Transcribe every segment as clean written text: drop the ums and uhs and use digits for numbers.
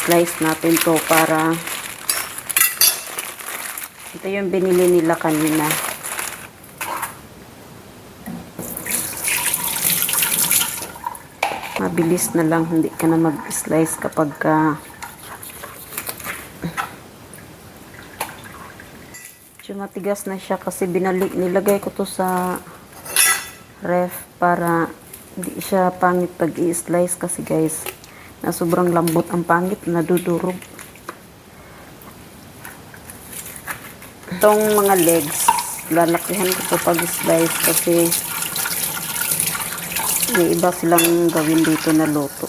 i-slice natin to para ito yung binili nila kanina. Mabilis na lang, hindi ka na mag-slice kapag matigas na siya kasi nilagay ko to sa ref para hindi siya pangit pag i-slice kasi guys, na sobrang lambot ang pangit, nadudurog. Itong mga legs, lalakihan ko to pag slice kasi may iba silang gawin dito na luto.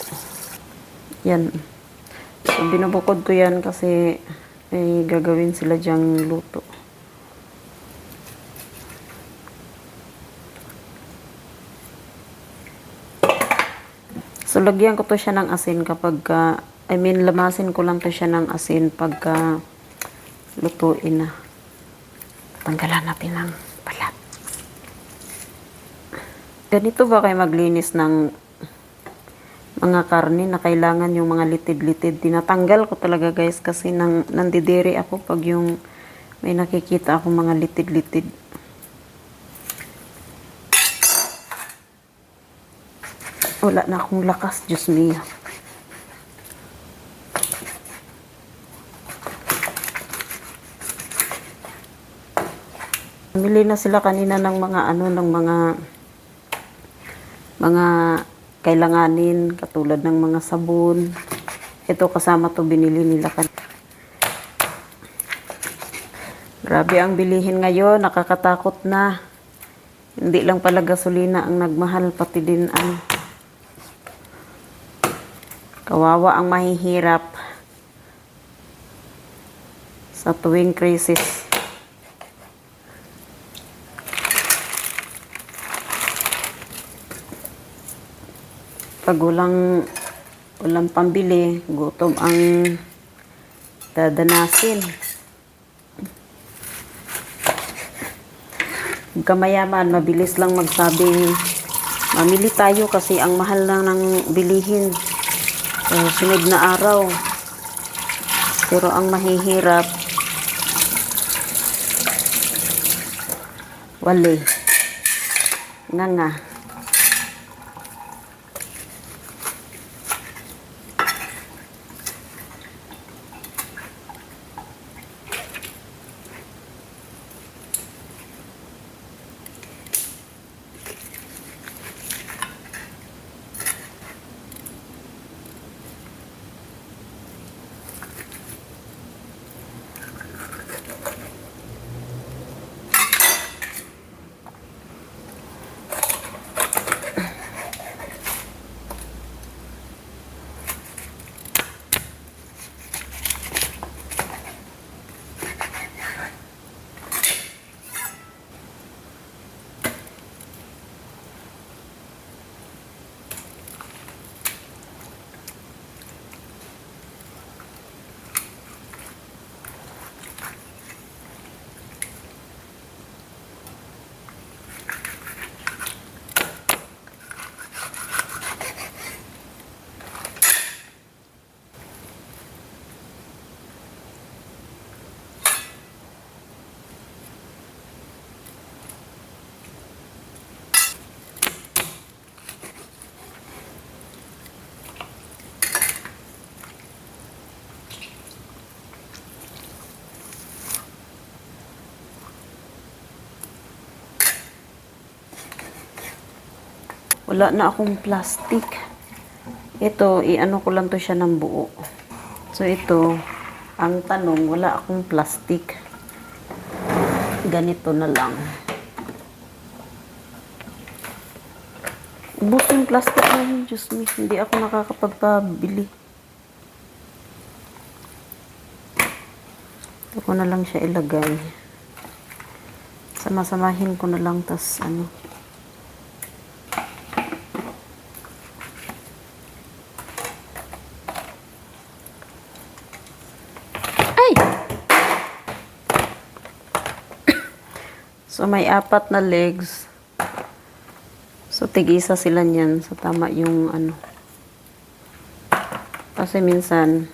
Yan. So, binubukod ko yan kasi may gagawin sila dyang luto. So, lagyan ko to siya ng asin kapag, lamasin ko lang to siya ng asin pagka lutuin na. Tanggalan natin ng balat. Ganito ba kayo maglinis ng mga karne na kailangan yung mga litid-litid? Tinatanggal ko talaga guys kasi nandidiri ako pag yung may nakikita ako mga litid-litid. Wala na akong lakas, Diyos mio. Namili na sila kanina ng mga kailanganin, katulad ng mga sabon. Ito kasama to binili nila kanina. Grabe ang bilihin ngayon, nakakatakot na. Hindi lang pala gasolina ang nagmahal, pati din kawawa ang mahihirap sa tuwing crisis. Pag walang pambili, gutom ang dadanasin. Kamayaman, mabilis lang magsabing mamili tayo kasi ang mahal lang ng bilihin. Sunod na araw. Pero ang mahihirap, wala. Nga. Wala na akong plastic. Ito, i-ano ko lang to siya ng buo. So, ito, ang tanong, wala akong plastic. Ganito na lang. Ubus yung plastic na yun, Diyos me. Hindi ako nakakapagpabili. Ito ko na lang siya ilagay. Sama-samahin ko na lang, tas So, may 4 na legs. So, tig-isa sila niyan. So, tama yung Kasi minsan,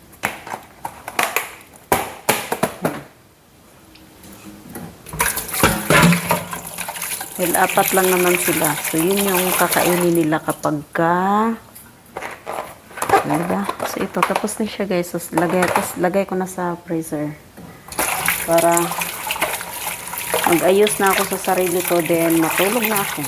Well, 4 lang naman sila. So, yun yung kakainin nila kapag diba? So, ito. Tapos na siya, guys. So, lagay ko na sa freezer. Para mag-ayos na ako sa sarili ko. Then, matulog na ako.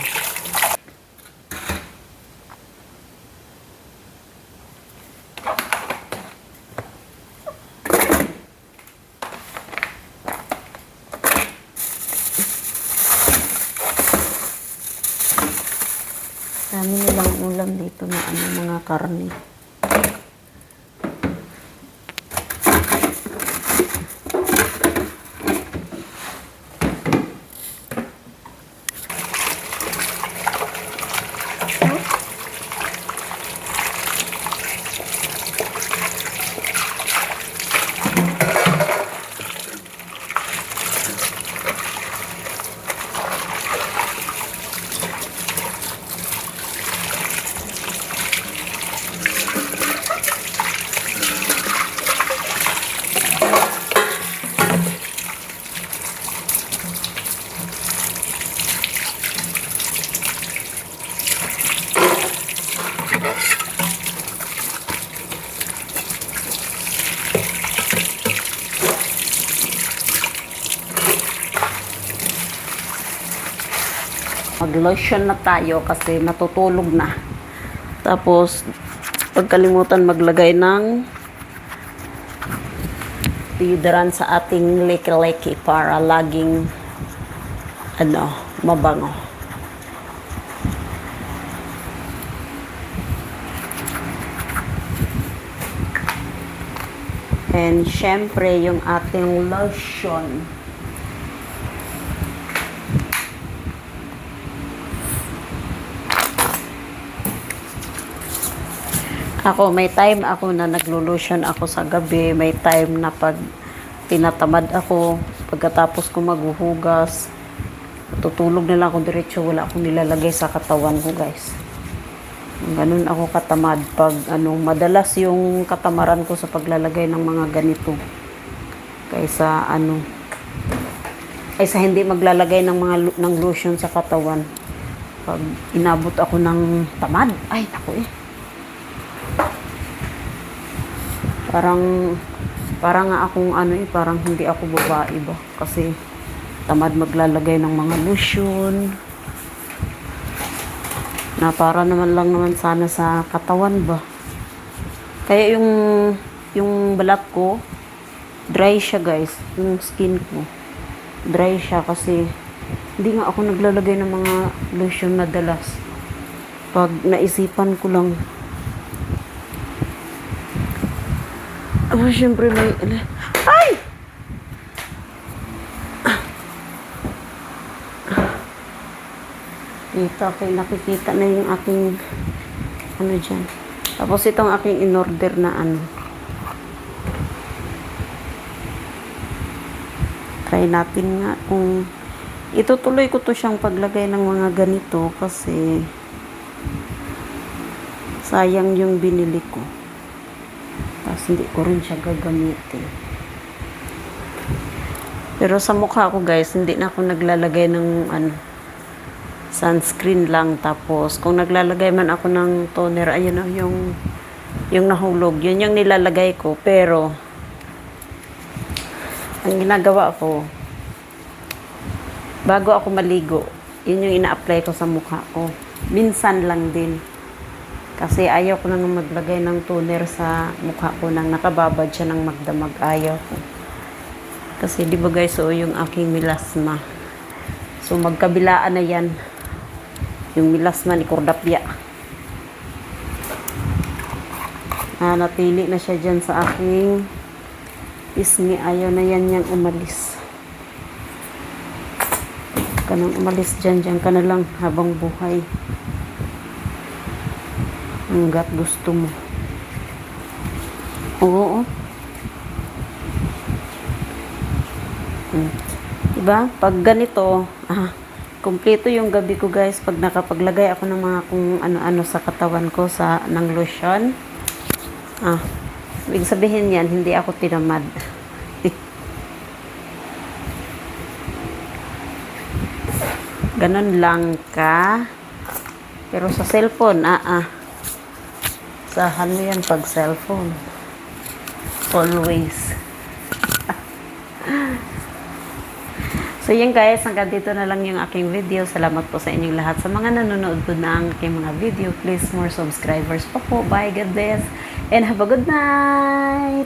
Dami nilang ulam dito na mga karne. Mag-lotion na tayo kasi natutulog na. Tapos, pagkalimutan maglagay ng deodorant sa ating leki-leki para laging mabango. And syempre, yung ating lotion. Ako, may time ako na naglo-lotion ako sa gabi. May time na pag tinatamad ako, pagkatapos ko maghuhugas, tutulog na lang ako diretso, wala akong nilalagay sa katawan ko, guys. Ganun ako katamad. Pag madalas yung katamaran ko sa paglalagay ng mga ganito. Kaysa hindi maglalagay ng lotion sa katawan. Pag inabot ako ng tamad, ay, naku eh. Parang nga akong parang hindi ako babae ba. Kasi tamad maglalagay ng mga lotion. Na para naman sana sa katawan ba. Kaya yung balat ko, dry siya, guys. Yung skin ko, dry siya kasi hindi nga ako naglalagay ng mga lotion madalas. Pag naisipan ko lang, syempre may... Ay! Dito, okay, nakikita na yung aking dyan. Tapos itong aking in-order na try natin nga kung itutuloy ko to siyang paglagay ng mga ganito kasi sayang yung binili ko. Tapos hindi ko rin siya gagamitin. Pero sa mukha ko, guys, hindi na ako naglalagay ng sunscreen lang. Tapos kung naglalagay man ako ng toner, ayun yung nahulog. Yun yung nilalagay ko. Pero ang ginagawa ko, bago ako maligo, yun yung ina-apply ko sa mukha ko. Minsan lang din. Kasi ayaw ko nang maglagay ng toner sa mukha ko nang nakababad siya ng magdamag. Ayaw ko. Kasi di ba, guys, yung aking melasma. So magkabilaan na yan. Yung melasma ni Cordapia. Natili na siya dyan sa aking pisngi. Ayaw na yan niyang umalis. Kanang umalis dyan ka na lang habang buhay. Hanggat gusto mo. Oo. Diba? Pag ganito, kumpleto yung gabi ko, guys. Pag nakapaglagay ako ng mga kung ano-ano sa katawan ko ng lotion. Ibig sabihin yan, hindi ako tinamad. Ganun lang ka. Pero sa cellphone, sahan mo yan pag cellphone. Always. So yun guys, hanggang dito na lang yung aking video. Salamat po sa inyong lahat. Sa mga nanonood po ng aking mga video, please more subscribers pa po. Bye, God bless. And have a good night!